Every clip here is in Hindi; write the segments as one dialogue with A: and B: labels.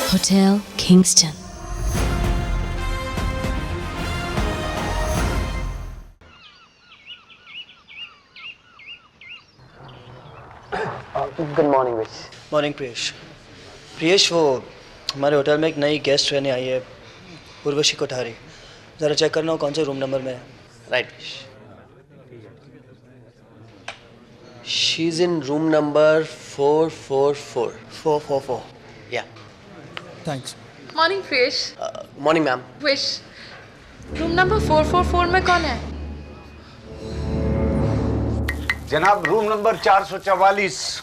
A: Hotel Kingston.
B: Good morning wish.
C: Morning Priyesh. Priyesh, वो हमारे होटल में एक नई गेस्ट रहने आई है, उर्वशी कोठारी। ज़रा चेक करना हो कौन से रूम नंबर में है।
B: Right wish. She is in room number 444।
C: 444।
B: या।
D: Thanks.
E: Morning Priyesh.
B: Morning ma'am.
E: Wish, room number 444 में कौन है?
F: जनाब, रूम नंबर 444।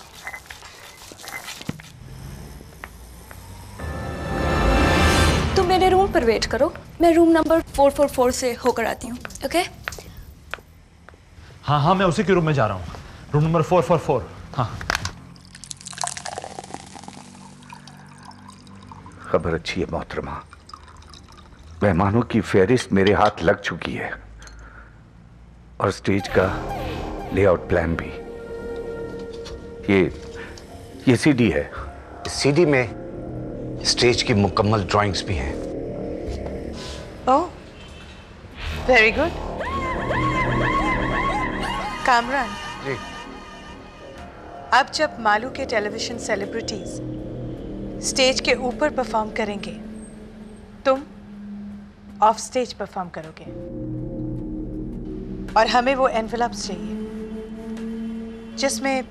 G: तुम मेरे रूम पर वेट करो, मैं रूम नंबर 444 से होकर आती हूँ। ओके?
D: हाँ, मैं उसी के रूम में जा रहा हूँ। Room number 444। हाँ।
F: खबर अच्छी है मोहतरमा, मेहमानों की फेहरिस्त मेरे हाथ लग चुकी है और स्टेज का लेआउट प्लान भी। ये सीडी है।
H: सीडी में स्टेज की मुकम्मल ड्राइंग्स भी हैं।
I: ओह, वेरी गुड। कामरान
H: जी।
I: अब जब मालू के टेलीविजन सेलिब्रिटीज स्टेज के ऊपर परफॉर्म करेंगे, तुम ऑफ स्टेज परफॉर्म करोगे और हमें वो एनवेलप्स चाहिए जिसमें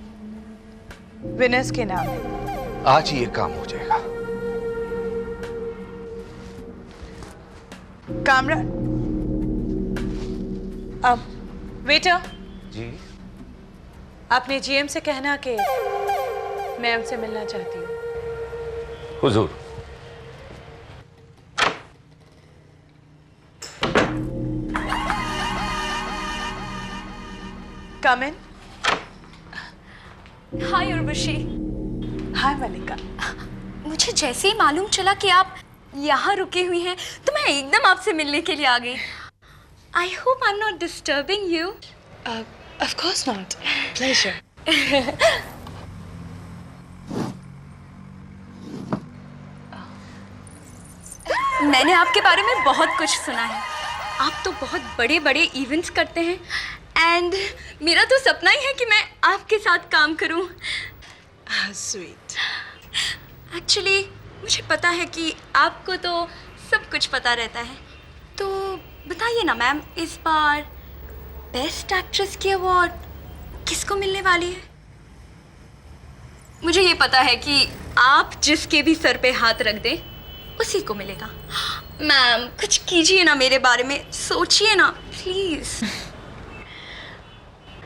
I: विनर्स के नाम है।
H: आज ही ये काम हो जाएगा।
I: कामरान, अब वेटर,
H: जी।
I: अपने जीएम से कहना कि मैं उनसे मिलना चाहती हूँ।
F: हुजूर।
I: कम इन।
G: हाय उर्वशी।
I: हाय मलिका।
G: मुझे जैसे ही मालूम चला कि आप यहाँ रुकी हुई हैं, तो मैं एकदम आपसे मिलने के लिए आ गई। I hope I'm not disturbing you.
I: Of course not. Pleasure.
G: मैंने आपके बारे में बहुत कुछ सुना है। आप तो बहुत बड़े बड़े इवेंट्स करते हैं एंड मेरा तो सपना ही है कि मैं आपके साथ काम करूं।
I: Sweet.
G: एक्चुअली मुझे पता है कि आपको तो सब कुछ पता रहता है, तो बताइए ना मैम, इस बार बेस्ट एक्ट्रेस की अवार्ड किसको मिलने वाली है? मुझे ये पता है कि आप जिसके भी सर पे हाथ रख दें उसी को मिलेगा। मैम कुछ कीजिए ना, मेरे बारे में सोचिए ना प्लीज।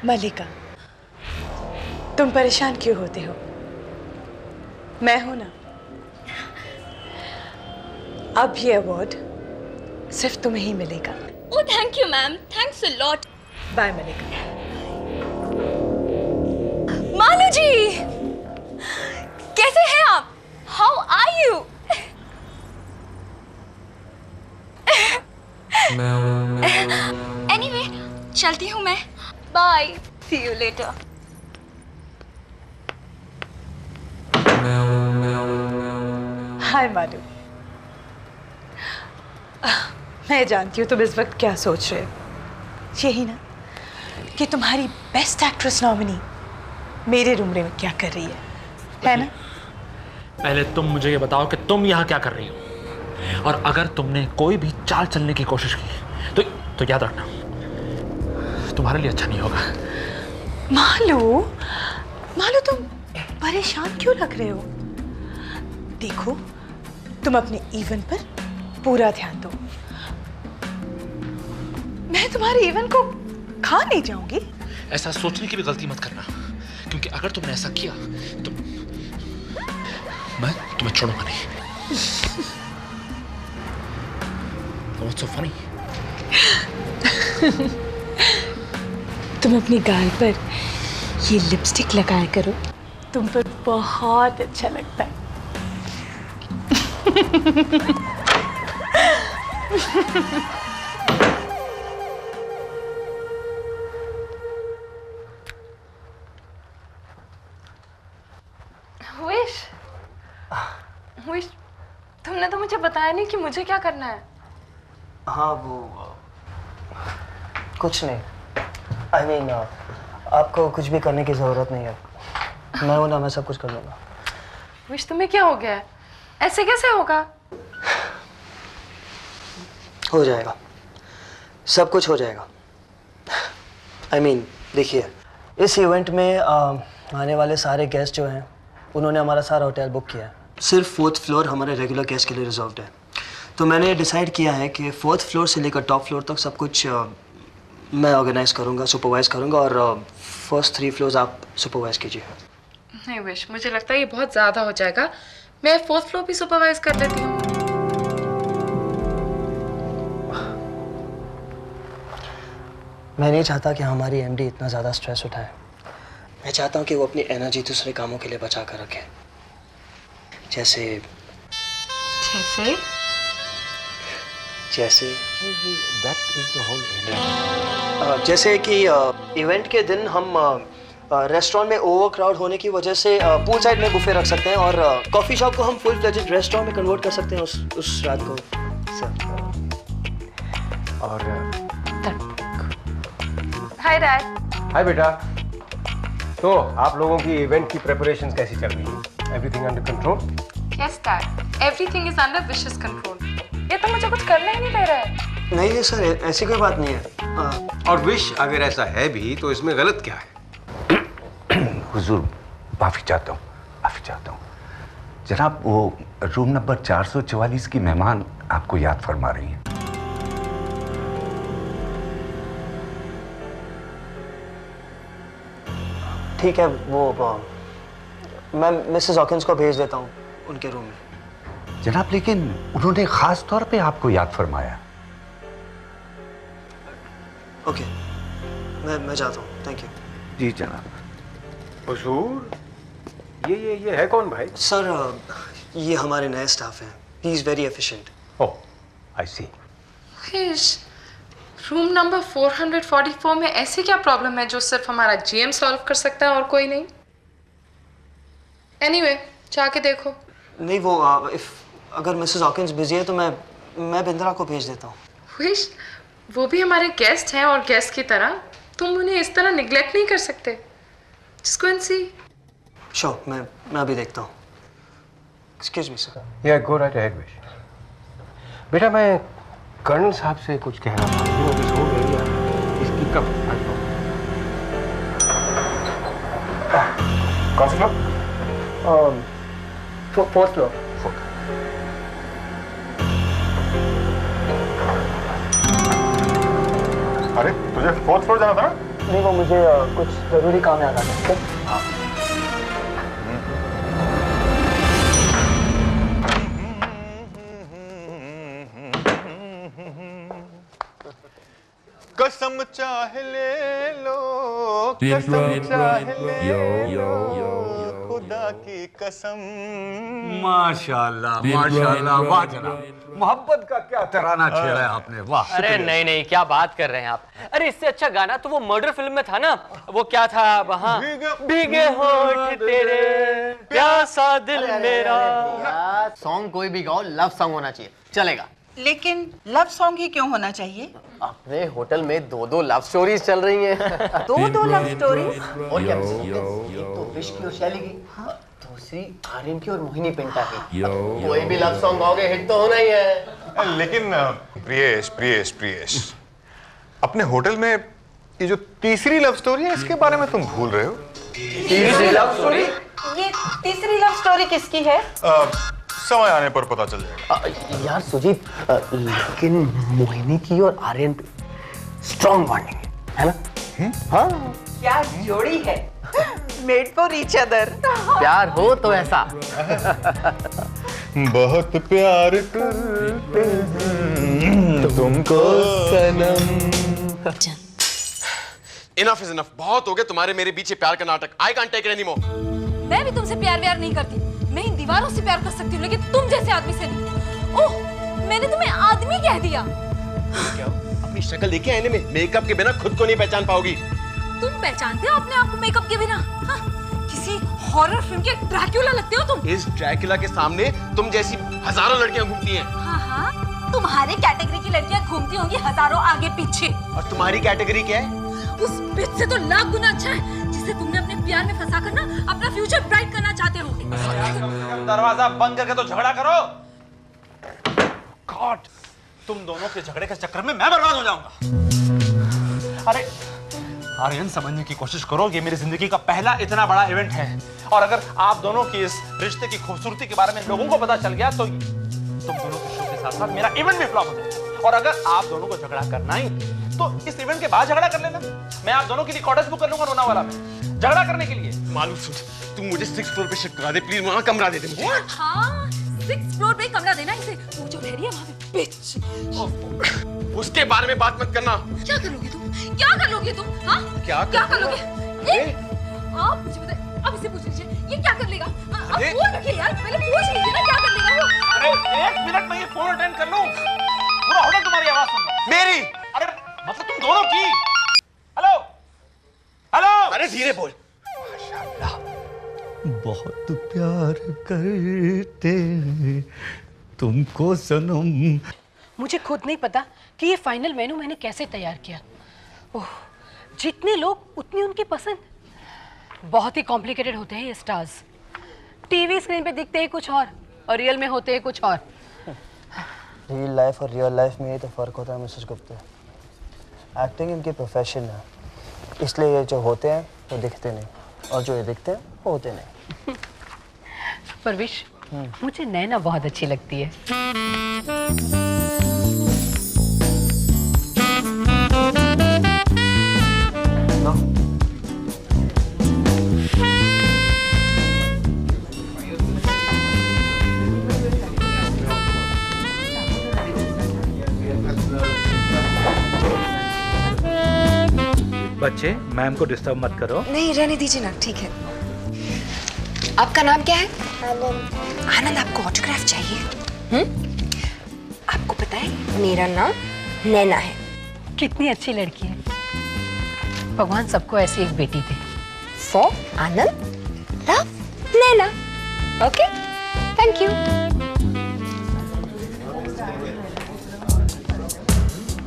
I: मलिका, तुम परेशान क्यों होते हो? मैं हूं ना। अब ये अवार्ड सिर्फ तुम्हें ही मिलेगा।
G: Oh thank you ma'am, thanks a lot.
I: Bye Mallika.
G: Malu ji, कैसे हैं आप? How are you? एनीवे, चलती हूँ मैं। Bye, see you later.
I: Hi Malu. मैं जानती हूँ तुम इस वक्त क्या सोच रहे हो। यही ना कि तुम्हारी बेस्ट एक्ट्रेस नॉमिनी मेरे रूम में क्या कर रही है ना?
D: पहले तुम मुझे ये बताओ कि तुम यहाँ क्या कर रही हो, और अगर तुमने कोई भी चाल चलने की कोशिश की तो याद रखना, तुम्हारे लिए अच्छा नहीं होगा।
I: मालू तुम परेशान क्यों लग रहे हो? देखो, तुम अपने इवेंट पर पूरा ध्यान दो। मैं तुम्हारे इवेंट को खा नहीं जाऊंगी।
D: ऐसा सोचने की भी गलती मत करना, क्योंकि अगर तुमने ऐसा किया तो मैं तुम्हें छोड़ूंगा नहीं। What's so funny?
I: तुम अपनी गाल पर ये लिपस्टिक लगाया करो, तुम पर बहुत अच्छा लगता है।
E: विश, तुमने तो मुझे बताया नहीं कि मुझे क्या करना है।
C: हाँ वो कुछ नहीं। I mean, आपको कुछ भी करने की ज़रूरत नहीं है। मैं हूं ना, मैं सब कुछ कर लूँगा।
E: विश तुम्हें क्या हो गया है? ऐसे कैसे होगा?
C: हो जाएगा, सब कुछ हो जाएगा। I mean, देखिए इस इवेंट में आने वाले सारे गेस्ट जो हैं उन्होंने हमारा सारा होटल बुक किया है। सिर्फ 4th फ्लोर हमारे रेगुलर गेस्ट के लिए रिजर्व्ड है। तो मैंने डिसाइड किया है कि 4th फ्लोर से लेकर टॉप फ्लोर तक सब कुछ मैं ऑर्गेनाइज करूँगा, सुपरवाइज करूँगा, और फर्स्ट 3 फ्लोर्स आप सुपरवाइज कीजिए।
E: नहीं विश, मुझे लगता है ये बहुत ज़्यादा हो जाएगा। मैं 4th फ्लोर भी सुपरवाइज कर लेती हूँ।
C: मैं नहीं चाहता कि हमारी एमडी इतना ज़्यादा स्ट्रेस उठाए। मैं चाहता हूँ कि वो अपनी एनर्जी दूसरे कामों के लिए बचा कर रखे। जैसे जैसे जैसे कि इवेंट के दिन हम रेस्टोरेंट में ओवर क्राउड होने की वजह से पूल साइड में बुफे रख सकते हैं, और कॉफ़ी शॉप को हम फुल फ्लेजेड रेस्टोरेंट में कन्वर्ट कर सकते हैं उस रात को सर।
A: और
E: हाय डैड।
A: हाय बेटा। तो आप लोगों की इवेंट की प्रिपरेशंस कैसी चल रही है? Everything under control?
E: Yes dad, everything is under wishes control. ये तो मुझे कुछ करने ही नहीं दे रहा है।
C: नहीं नहीं सर, ऐसी कोई बात नहीं है।
A: और विश अगर ऐसा है भी तो इसमें गलत क्या है?
F: हुजूर माफी चाहता हूँ जनाब, वो रूम नंबर 444 की मेहमान आपको याद फरमा रही हैं।
C: ठीक है, वो मैं मिसेस हॉकिंस को भेज देता हूँ उनके रूम में।
F: जनाब लेकिन उन्होंने खास तौर पे आपको याद फरमाया।
C: ओके, मैं जाता हूँ। Thank you.
F: जी जनाब।
A: हुजूर ये है कौन भाई?
C: सर ये हमारे नए स्टाफ हैं। He is very efficient.
A: Oh I see.
E: Wish, room number 444 में ऐसी क्या प्रॉब्लम है जो सिर्फ हमारा जीएम सॉल्व कर सकता है और कोई नहीं? एनीवे, जाके देखो।
C: नहीं वो अगर मिसेस हॉकिंस बिजी है तो मैं बिंद्रा को भेज देता हूँ।
E: विश, वो भी हमारे गेस्ट हैं और गेस्ट की तरह तुम उन्हें इस तरह निगलेक्ट नहीं कर सकते। Just go and see.
C: Sure, मैं अभी देखता हूँ। Excuse me sir.
A: Yeah go right ahead wish. बेटा मैं कर्नल साहब से कुछ कहना था। ये ऑफिस हो गई यार, इसकी कब कौन सा फ्लोर?
C: 4th floor.
A: अरे तुझे 4th फ्लोर जाना था?
C: नहीं वो मुझे कुछ ज़रूरी काम याद आ गया।
J: कसम चाहे ले लो, कसम चाहे ले लो, खुदा की कसम।
F: माशाल्लाह माशाल्लाह, वाह जनाब, मोहब्बत का क्या तराना छेड़ा है आपने, वाह।
B: अरे नहीं नहीं, क्या बात कर रहे हैं आप? अरे इससे अच्छा गाना तो वो मर्डर फिल्म में था ना, वो क्या था वहाँ, भीगे होठ तेरे प्यासा दिल मेरा। सॉन्ग कोई भी गाओ, लव सॉन्ग होना चाहिए, चलेगा।
I: लेकिन लव सॉन्ग ही क्यों होना चाहिए?
B: अपने होटल में 2 लव स्टोरीज चल रही हैं।
I: 2 लव स्टोरीज?
B: और क्या, एक तो विश की और शैली की, दूसरी आर्यन की और मोहिनी पिंटा की। कोई भी लव सॉन्ग गाओगे हिट तो होना ही है।
J: लेकिन प्रियेश, अपने होटल में ये जो तीसरी लव स्टोरी है इसके बारे में तुम भूल रहे हो।
B: तीसरी लव स्टोरी?
I: ये तीसरी लव स्टोरी किसकी है?
J: समय आने पर पता चल जाएगा।
B: यार सुजीत, लेकिन मोहिनी की और आर्यन पे स्ट्रॉन्ग बॉन्डिंग है ना? हाँ,
I: क्या जोड़ी है, मेड फॉर ईच अदर।
B: प्यार हो तो ऐसा।
J: बहुत प्यार करते हैं तुमको सनम।
K: इनफ इज इनफ, बहुत हो गया तुम्हारे मेरे बीच प्यार का नाटक। I can't take it anymore.
G: मैं भी तुमसे प्यार व्यार नहीं करती। मैं इन दीवारों से प्यार कर सकती हूँ, लेकिन तुम जैसे आदमी से नहीं। ओह, मैंने तुम्हें आदमी कह दिया।
K: क्या अपनी शक्ल देखी आईने में? मेकअप के बिना खुद को नहीं पहचान पाओगी।
G: तुम पहचानते हो अपने आप को मेकअप के बिना? हाँ? किसी
L: किसी हॉरर फिल्म के ड्रैक्युला लगते हो तुम।
K: इस ड्रैक्युला के सामने तुम जैसी हजारों लड़कियां घूमती हैं।
L: हाँ हाँ, तुम्हारे कैटेगरी की लड़कियां घूमती होंगी हजारों आगे पीछे।
K: और तुम्हारी कैटेगरी क्या है?
L: उस बिच से तो लाख गुना अच्छा है जिसे तुमने अपने प्यार में फंसा कर ना अपना फ्यूचर ब्राइट करना चाहते हो।
D: दरवाजा बंद करके तो झगड़ा करो। गॉड, तुम दोनों के झगड़े के चक्कर में मैं बर्बाद हो जाऊंगा। अरे आर्यन, समझने की कोशिश करो, ये मेरी जिंदगी का पहला इतना बड़ा इवेंट है और अगर आप दोनों की इस रिश्ते की खूबसूरती के बारे में लोगों को पता चल गया तो तुम दोनों के शो के साथ साथ मेरा इवेंट भी फ्लॉप हो जाएगा। और अगर आप दोनों को झगड़ा करना ही तो इस इवेंट के बाद झगड़ा कर लेना। मैं आप दोनों के लिए कॉटेज बुक कर लूंगा लोनावाला में झगड़ा करने के लिए।
K: मालूम सुन, तू मुझे 6th फ्लोर पे शिफ्ट करा दे प्लीज, वहां कमरा दे दे मुझे।
L: हाँ, 6th फ्लोर पे कमरा देना इसे। वो जो रह रही है वहां पे बिच।
K: उसके बारे में बात मत करना।
L: क्या करोगे तुम? क्या कर लोगे तुम? हाँ?
K: क्या
L: करोगे? आप मुझे बताइए, अब इसे पूछ लीजिए, ये क्या कर लेगा? अब फोन रखिए यार, पहले पूछ लीजिए ना क्या कर लेगा वो।
D: अरे 1 मिनट में ये फोन अटेंड कर लूं, पूरा होटल तुम्हारी आवाज सुन रहा है।
K: मेरी?
D: अरे मतलब तुम दोनों की। हेलो हेलो,
K: अरे धीरे बोल।
M: बहुत प्यार करते हैं तुमको सनम।
N: मुझे खुद नहीं पता कि ये फाइनल मेनू मैंने कैसे तैयार किया। ओह, जितने लोग उतनी उनकी पसंद। बहुत ही कॉम्प्लिकेटेड होते हैं ये स्टार्स। टीवी स्क्रीन पे दिखते हैं कुछ और रियल में होते हैं कुछ और।
C: रियल लाइफ और रियल लाइफ में ये तो फ़र्क होता है मिसेस गुप्ता। एक्टिंग इनकी प्रोफेशन है, इसलिए ये जो होते हैं वो दिखते नहीं और जो ये दिखते हैं वो होते नहीं।
N: परविश, मुझे नैना बहुत अच्छी लगती है।
M: बच्चे, मैम को डिस्टर्ब मत करो।
O: नहीं, रहने दीजिए ना, ठीक है। आपका नाम क्या है? आनंद। आनंद, आपको ऑटोग्राफ चाहिए? आपको पता है मेरा नाम नैना है।
N: कितनी अच्छी लड़की है। भगवान सबको ऐसी एक बेटी दे।
O: For Anand, love, Naina. Okay, thank you.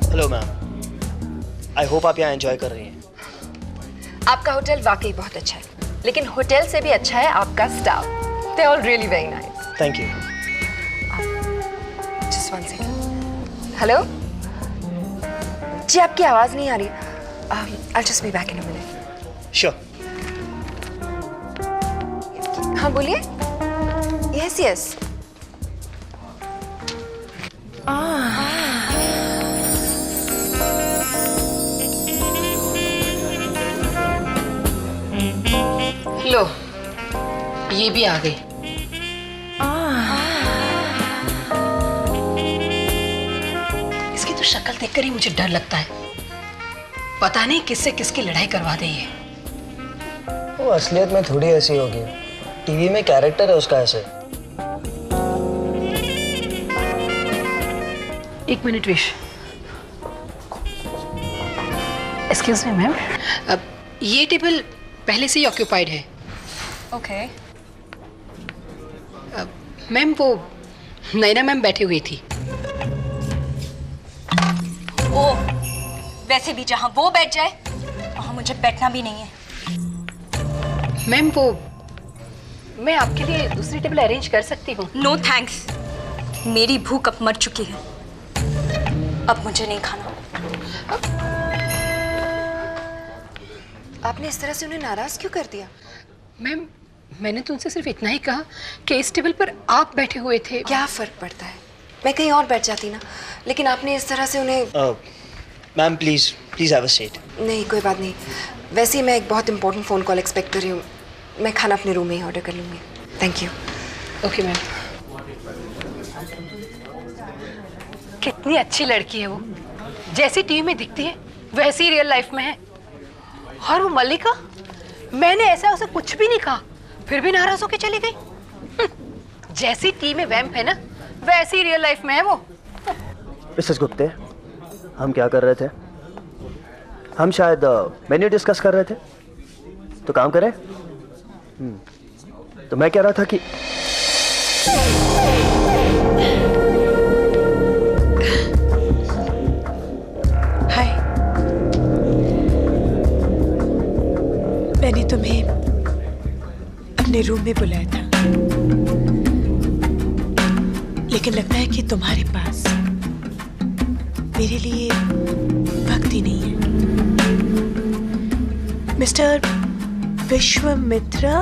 C: Hello ma'am, I hope आप यहाँ एंजॉय कर रही हैं।
O: आपका होटल वाकई बहुत अच्छा है, लेकिन होटल से भी अच्छा है आपका staff. They all really very nice.
C: Thank you.
O: Just one second. Hello जी, आपकी आवाज नहीं आ रही। I just be back in a minute.
C: Sure.
O: हाँ बोलिए। Yes yes.
N: लो, ये भी आ गई। इसकी तो शक्ल देखकर ही मुझे डर लगता है। पता नहीं किससे किसकी लड़ाई करवा दे ये।
C: वो असलियत में थोड़ी ऐसी होगी, टीवी में कैरेक्टर है उसका ऐसे।
N: एक minute wish. Excuse me ma'am, अब ये टेबल पहले से ही ऑक्यूपाइड है।
O: ओके।
N: मैम वो नैना मैम बैठी हुई थी।
L: ओ, वैसे भी जहां वो बैठ जाए वहां मुझे बैठना भी नहीं है।
N: मैम वो मैं आपके लिए दूसरी टेबल अरेंज कर सकती हूँ।
L: नो थैंक्स, मेरी भूख अब मर चुकी है, अब मुझे नहीं खाना।
O: आपने इस तरह से उन्हें नाराज क्यों कर दिया?
N: मैम मैंने तो उनसे सिर्फ इतना ही कहा कि इस टेबल पर आप बैठे हुए थे।
O: क्या फर्क पड़ता है, मैं कहीं और बैठ जाती ना, लेकिन आपने इस तरह से उन्हें।
C: Ma'am please please have a seat.
O: नहीं कोई बात नहीं, वैसे ही मैं एक बहुत इंपॉर्टेंट फ़ोन कॉल एक्सपेक्ट कर रही हूँ। मैं खाना अपने रूम में ही ऑर्डर कर लूँगी। Thank you.
N: Okay ma'am. कितनी अच्छी लड़की है वो, जैसी टीवी में दिखती है वैसी ही रियल लाइफ में है। और वो मल्लिका, मैंने ऐसा उसे कुछ भी नहीं कहा, फिर भी नाराज होकर चली गई। जैसी टीवी में वैम्प है ना, वैसी ही रियल लाइफ में है वो।
C: मिसेस गुप्ते, हम क्या कर रहे थे? हम शायद मेन्यू डिस्कस कर रहे थे, तो काम करें। तो मैं कह रहा था कि
I: हाय, मैंने तुम्हें अपने रूम में बुलाया था, लेकिन लगता है कि तुम्हारे पास मेरे लिए वक्त ही नहीं है। मिस्टर विश्वामित्रा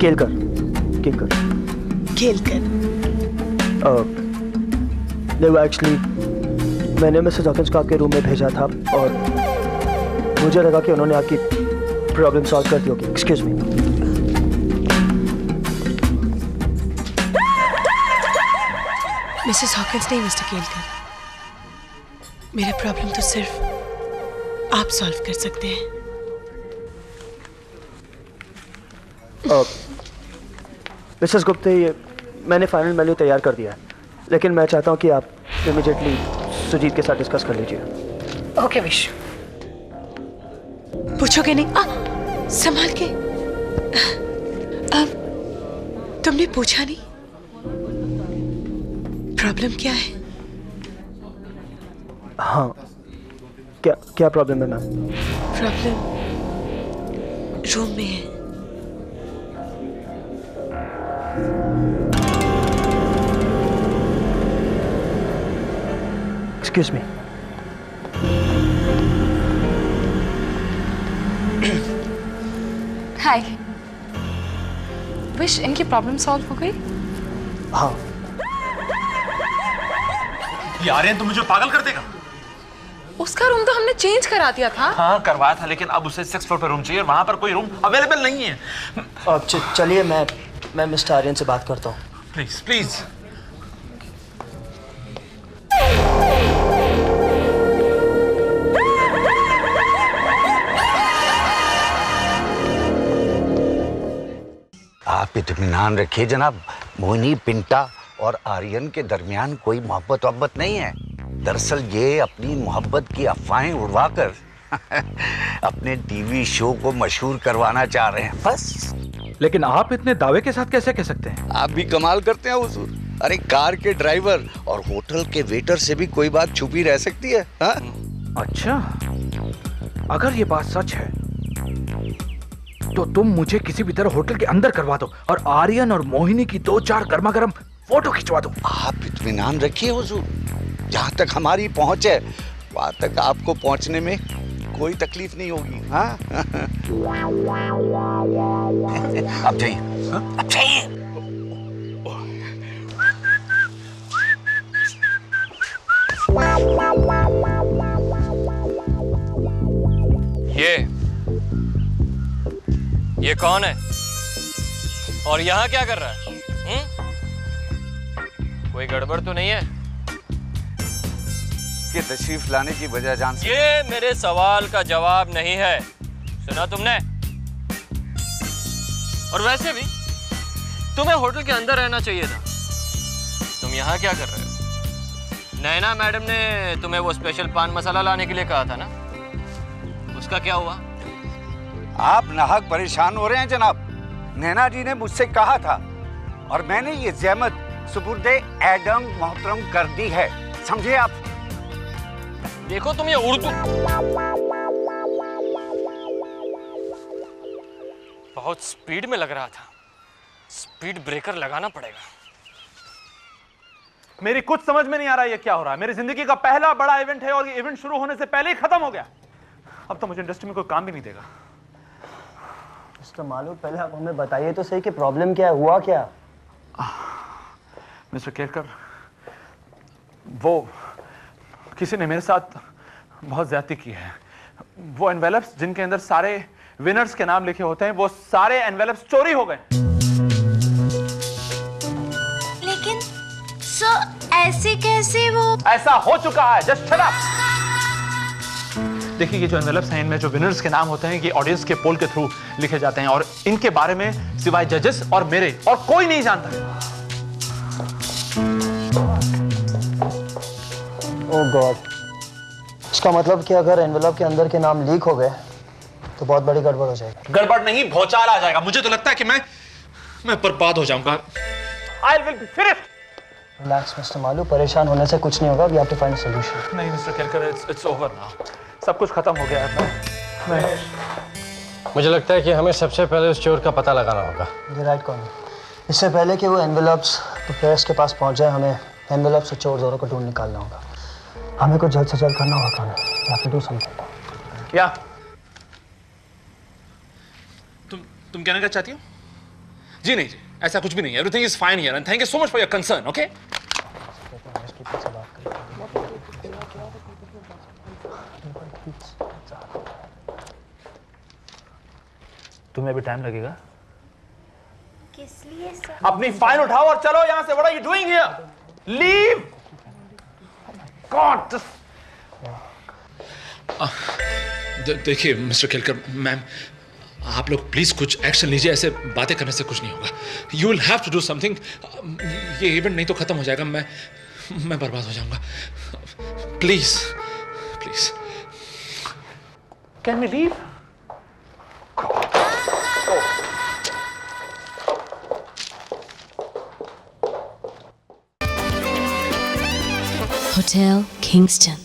C: केलकर देखो, एक्चुअली मैंने मिसेस हॉकिंस को आपके रूम में भेजा था और मुझे लगा कि उन्होंने आपकी प्रॉब्लम सॉल्व कर दी होगी। Excuse me.
I: मिसेस हॉकिंस नहीं मिस्टर केलकर, मेरा प्रॉब्लम तो सिर्फ आप सॉल्व कर सकते हैं।
C: मिसेस गुप्ते, ये मैंने फाइनल मेन्यू तैयार कर दिया है, लेकिन मैं चाहता हूँ कि आप इमीडिएटली सुजीत के साथ डिस्कस कर लीजिए।
N: Okay wish.
I: पूछोगे नहीं? संभाल के। अब तुमने पूछा नहीं प्रॉब्लम क्या है?
C: हाँ, क्या प्रॉब्लम है मैम?
I: प्रॉब्लम रूम में है।
C: Excuse me.
E: हाय विश, इनकी प्रॉब्लम सॉल्व हो गई?
C: हाँ।
D: ये आर्यन तो मुझे पागल कर देगा।
E: उसका रूम तो हमने चेंज करा दिया था।
D: हाँ करवाया था, लेकिन अब उसे 6th फ्लोर पे रूम चाहिए, वहां पर कोई रूम अवेलेबल नहीं है।
C: चलिए मैं मिस्टर आर्यन से बात करता हूँ।
D: Please please.
F: आप इत्मीनान रखिए जनाब, मोहिनी, पिंटा और आर्यन के दरमियान कोई मोहब्बत नहीं है। दरअसल ये अपनी मोहब्बत की अफवाहें उड़वाकर अपने टीवी शो को मशहूर करवाना चाह रहे हैं, बस।
M: लेकिन आप इतने दावे के साथ कैसे कह सकते हैं?
F: आप भी कमाल करते हैं हुजूर। अरे कार के ड्राइवर और होटल के वेटर से भी कोई बात छुपी रह सकती है? हा?
M: अच्छा, अगर ये बात सच है तो तुम मुझे किसी भी तरह होटल के अंदर करवा दो और आर्यन और मोहिनी की 2-4 गर्मा गर्म फोटो खिंचवा दो।
F: आप इत्मीनान रखिए हुजूर, जहाँ तक हमारी पहुंच है वहां तक आपको पहुंचने में कोई तकलीफ नहीं होगी। हाँ अब जाइए, अब जाइए।
B: ये कौन है और यहाँ क्या कर रहा है? कोई गड़बड़ तो नहीं है?
F: कि तशरीफ लाने की वजह जान सकते?
B: ये मेरे सवाल का जवाब नहीं है, सुना तुमने? और वैसे भी तुम्हें होटल के अंदर रहना चाहिए था, तुम यहाँ क्या कर रहे हो? नैना मैडम ने तुम्हें वो स्पेशल पान मसाला लाने के लिए कहा था ना, उसका क्या हुआ?
F: आप नाहक परेशान हो रहे हैं जनाब। नैना जी ने मुझसे कहा था और मैंने ये ज़हमत सुपुर्दे एडम मोहतरम कर दी है, समझे आप?
B: देखो तुम ये उर्दू बहुत स्पीड में लग रहा था, स्पीड ब्रेकर लगाना पड़ेगा।
D: मेरी कुछ समझ में नहीं आ रहा ये क्या हो रहा है। मेरी जिंदगी का पहला बड़ा इवेंट है और ये इवेंट शुरू होने से पहले ही खत्म हो गया। अब तो मुझे इंडस्ट्री में कोई काम भी नहीं देगा।
C: मिस्टर मालू, पहले आप हमें बताइए तो सही कि प्रॉब्लम क्या है, हुआ क्या?
D: मिस्टर केलकर, वो किसी ने मेरे साथ बहुत ज्यादती की है। वो एनवेलप्स जिनके अंदर सारे विनर्स के नाम लिखे होते हैं, वो सारे एनवेलप्स चोरी हो गए।
G: लेकिन सर, ऐसे कैसे? वो
D: ऐसा हो चुका है, जस्ट शट अप। देखिए, ये जो एनवेलप्स हैं, इनमें जो विनर्स के नाम होते हैं, ये ऑडियंस के पोल के थ्रू लिखे जाते हैं और इनके बारे में सिवाय जजेस और मेरे और कोई नहीं जानता।
C: ओह गॉड, इसका मतलब कि अगर एनवेलप के अंदर के नाम लीक हो गए तो बहुत बड़ी गड़बड़ हो जाएगी।
D: गड़बड़ नहीं, भौचाल आ जाएगा। मुझे तो लगता है कि मैं बर्बाद हो जाऊंगा। I will be finished.
C: Relax mister Malu, परेशान होने से कुछ नहीं होगा। We have to find solution.
D: नहीं mister Kelkar, it's over now. सब कुछ खत्म हो गया है।
A: मुझे लगता है कि हमें सबसे पहले उस चोर का पता लगाना होगा।
C: ये राइट कौन है? इससे पहले कि वो एनवेलप्स प्रेस के पास पहुंच जाए, हमें एनवेलप्स से चोर दोनों को ढूंढ निकालना होगा। हमें कुछ जल्द से जल्द करना होगा। कौन है? या फिर डू समथिंग।
D: क्या तुम कहना क्या चाहती हो? जी नहीं जी, ऐसा कुछ भी नहीं है। Everything is fine here and thank you so much for your concern. Okay, तुम्हें अभी टाइम लगेगा?
G: किस लिए सर?
D: अपनी फाइल उठाओ और चलो यहां से। What are you doing here? Leave. God. देखिए मिस्टर केलकर, मैम, आप लोग प्लीज कुछ एक्शन लीजिए। ऐसे बातें करने से कुछ नहीं होगा। You will have to do something. ये इवेंट नहीं तो खत्म हो जाएगा। मैं बर्बाद हो जाऊंगा। Please please, can we leave?
P: Hotel Kingston.